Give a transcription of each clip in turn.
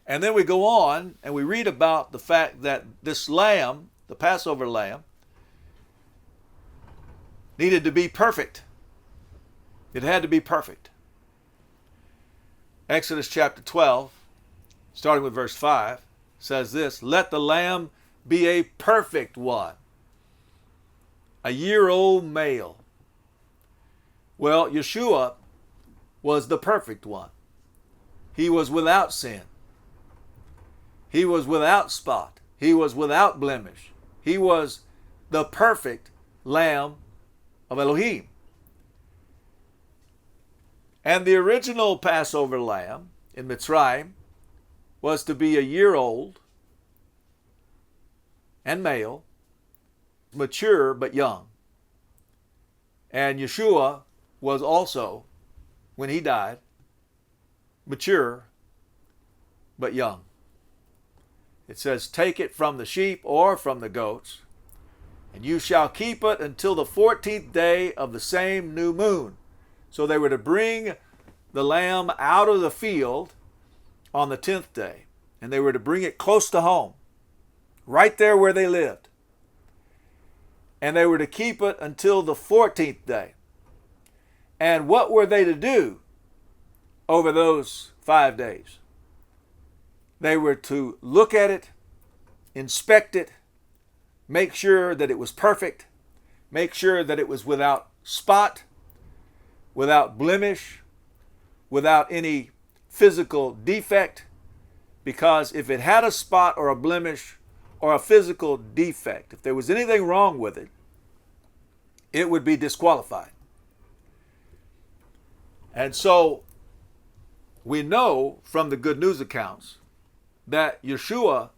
And then we go on and we read about the fact that this lamb, the Passover lamb, needed to be perfect. It had to be perfect. Exodus chapter 12, starting with verse 5, says this, "Let the lamb be a perfect one, a year-old male." Well, Yeshua was the perfect one. He was without sin. He was without spot. He was without blemish. He was the perfect Lamb of Elohim. And the original Passover lamb in Mitzrayim was to be a year old and male, mature but young. And Yeshua was also, when he died, mature but young. It says, "Take it from the sheep or from the goats, and you shall keep it until the 14th day of the same new moon." So they were to bring the lamb out of the field on the 10th day, and they were to bring it close to home, right there where they lived. And they were to keep it until the 14th day. And what were they to do over those 5 days? They were to look at it, inspect it, make sure that it was perfect, make sure that it was without spot, without blemish, without any physical defect, because if it had a spot or a blemish or a physical defect, if there was anything wrong with it, it would be disqualified. And so we know from the good news accounts that Yeshua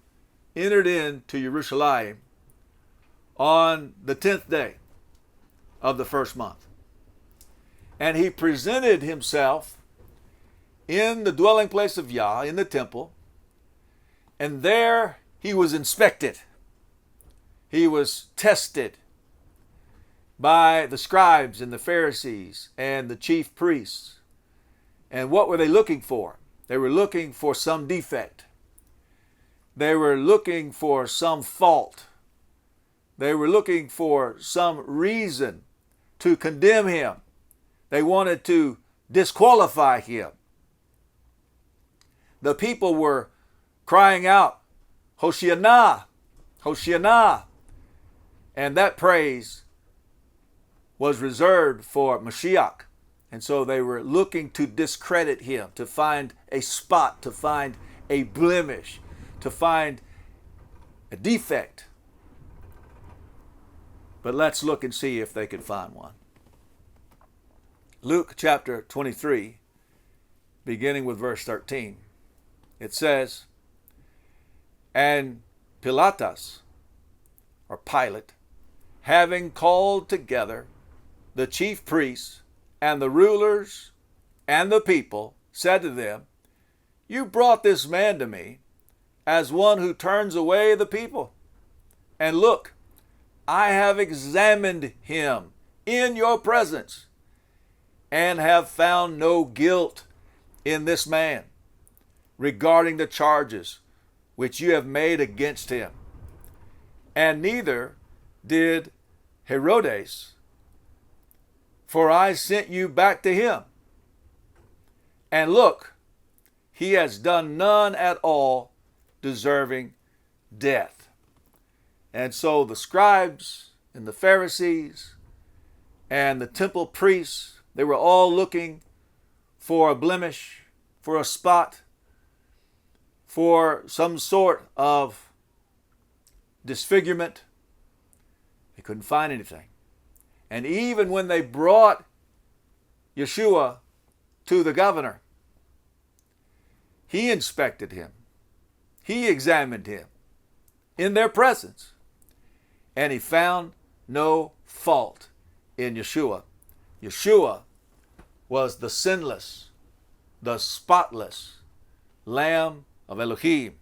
entered into Jerusalem on the 10th day of the first month. And he presented himself in the dwelling place of Yah, in the temple, and there he was inspected. He was tested by the scribes and the Pharisees and the chief priests. And what were they looking for? They were looking for some defect. They were looking for some fault. They were looking for some reason to condemn him. They wanted to disqualify him. The people were crying out, "Hoshiana, Hoshiana." And that praise was reserved for Mashiach. And so they were looking to discredit him, to find a spot, to find a blemish, to find a defect. But let's look and see if they could find one. Luke chapter 23, beginning with verse 13. It says, "And Pilatus," or Pilate, "having called together the chief priests and the rulers and the people, said to them, 'You brought this man to me as one who turns away the people. And look, I have examined him in your presence and have found no guilt in this man regarding the charges which you have made against him. And neither did Herodes, for I sent you back to him. And look, he has done none at all deserving death.'" And so the scribes and the Pharisees and the temple priests, they were all looking for a blemish, for a spot, for some sort of disfigurement. They couldn't find anything. And even when they brought Yeshua to the governor, he inspected him. He examined him in their presence. And he found no fault in Yeshua. Yeshua was the sinless, the spotless Lamb of Elohim.